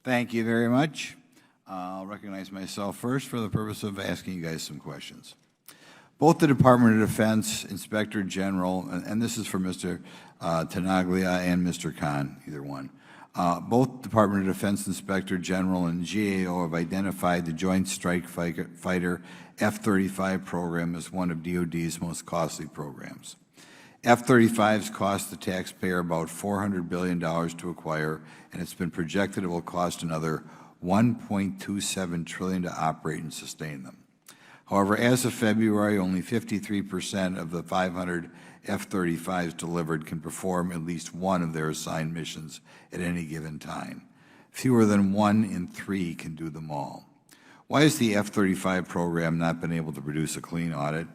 Thank you very much. I'll recognize myself first for the purpose of asking you guys some questions. Both the Department of Defense Inspector General, and this is for Mr. Tenaglia and Mr. Khan, either one. Both Department of Defense Inspector General and GAO have identified the Joint Strike Fighter F-35 program as one of DoD's most costly programs. F-35s cost the taxpayer about $400 billion to acquire, and it's been projected it will cost another $1.27 trillion to operate and sustain them. However, as of February, only 53% of the 500 F-35s delivered can perform at least one of their assigned missions at any given time. Fewer than 1 in 3 can do them all. Why has the F-35 program not been able to produce a clean audit?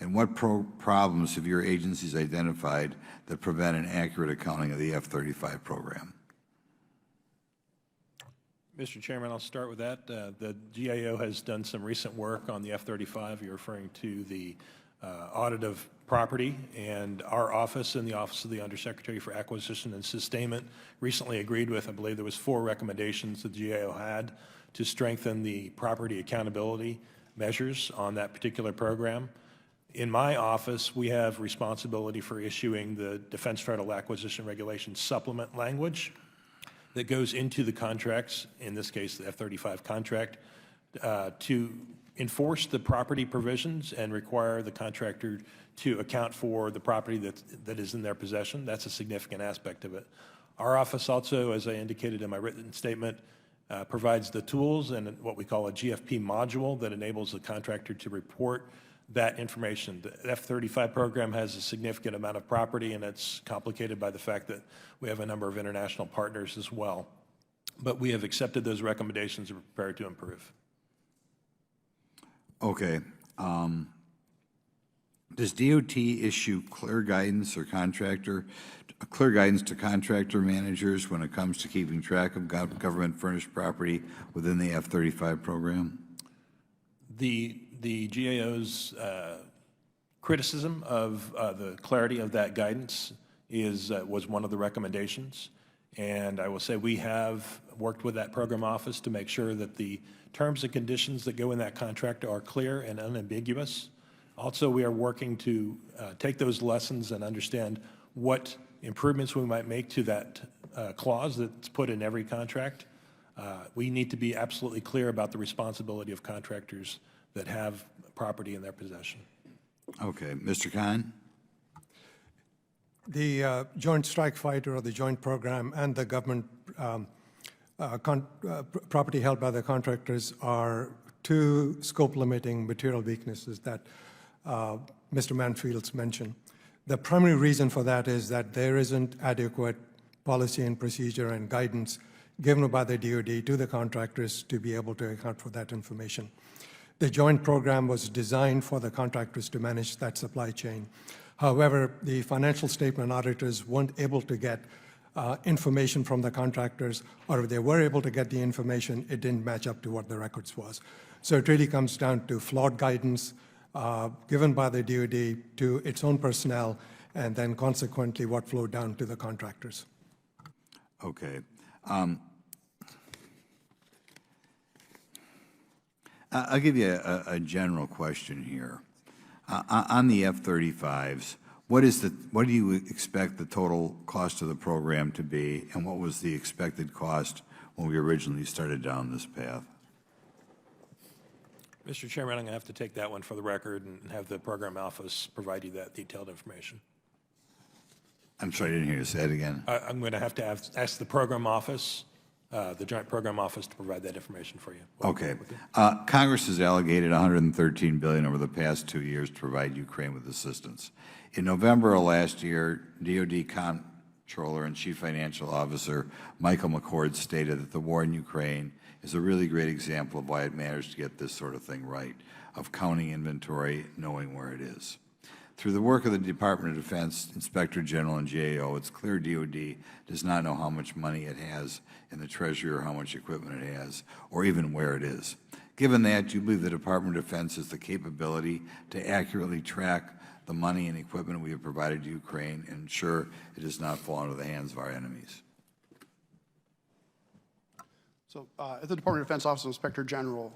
And what problems have your agencies identified that prevent an accurate accounting of the F-35 program? Mr. Chairman, I'll start with that. The GAO has done some recent work on the F-35. You're referring to the audit of property, and our office and the Office of the Undersecretary for Acquisition and Sustainment recently agreed with, I believe there was 4 recommendations the GAO had to strengthen the property accountability measures on that particular program. In my office, we have responsibility for issuing the Defense Federal Acquisition Regulation supplement language that goes into the contracts, in this case the F-35 contract, to enforce the property provisions and require the contractor to account for the property that is in their possession. That's a significant aspect of it. Our office also, as I indicated in my written statement, provides the tools and what we call a GFP module that enables the contractor to report that information. The F-35 program has a significant amount of property, and it's complicated by the fact that we have a number of international partners as well. But we have accepted those recommendations and are prepared to improve. Okay. Does DOT issue clear guidance to contractor managers when it comes to keeping track of government-furnished property within the F-35 program? The GAO's criticism of the clarity of that guidance was one of the recommendations. And I will say we have worked with that program office to make sure that the terms and conditions that go in that contract are clear and unambiguous. Also, we are working to take those lessons and understand what improvements we might make to that clause that's put in every contract. We need to be absolutely clear about the responsibility of contractors that have property in their possession. Okay. Mr. Khan? The Joint Strike Fighter or the joint program and the government property held by the contractors are 2 scope-limiting material weaknesses that Mr. Manfields mentioned. The primary reason for that is that there isn't adequate policy and procedure and guidance given by the DoD to the contractors to be able to account for that information. The joint program was designed for the contractors to manage that supply chain. However, the financial statement auditors weren't able to get information from the contractors, or if they were able to get the information, it didn't match up to what the records was. So it really comes down to flawed guidance given by the DoD to its own personnel, and then consequently what flowed down to the contractors. Okay. I'll give you a general question here. On the F-35s, what do you expect the total cost of the program to be, and what was the expected cost when we originally started down this path? Mr. Chairman, I'm going to have to take that one for the record and have the program office provide you that detailed information. I'm sorry, I didn't hear you say it again. I'm going to have to ask the program office, the Joint Program Office, to provide that information for you. Okay. Congress has allocated $113 billion over the past 2 years to provide Ukraine with assistance. In November of last year, DoD Comptroller and Chief Financial Officer Michael McCord stated that the war in Ukraine is a really great example of why it matters to get this sort of thing right, of counting inventory, knowing where it is. Through the work of the Department of Defense, Inspector General, and GAO, it's clear DoD does not know how much money it has in the Treasury or how much equipment it has, or even where it is. Given that, do you believe the Department of Defense has the capability to accurately track the money and equipment we have provided to Ukraine and ensure it does not fall into the hands of our enemies? So at the Department of Defense Office of Inspector General,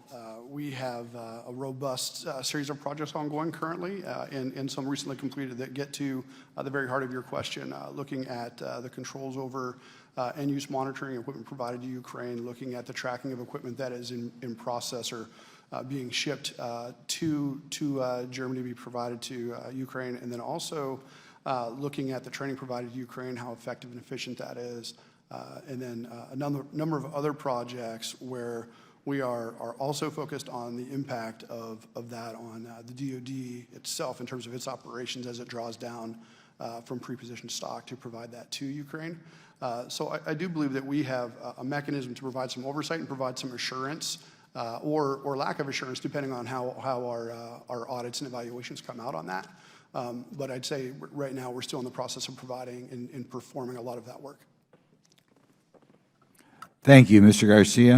we have a robust series of projects ongoing currently and some recently completed that get to the very heart of your question, looking at the controls over end-use monitoring equipment provided to Ukraine, looking at the tracking of equipment that is in process or being shipped to Germany to be provided to Ukraine, and then also looking at the training provided to Ukraine, how effective and efficient that is. And then a number of other projects where we are also focused on the impact of that on the DoD itself in terms of its operations as it draws down from pre-positioned stock to provide that to Ukraine. So I do believe that we have a mechanism to provide some oversight and provide some assurance or lack of assurance depending on how our audits and evaluations come out on that. But I'd say right now we're still in the process of providing and performing a lot of that work. Thank you, Mr. Garcia.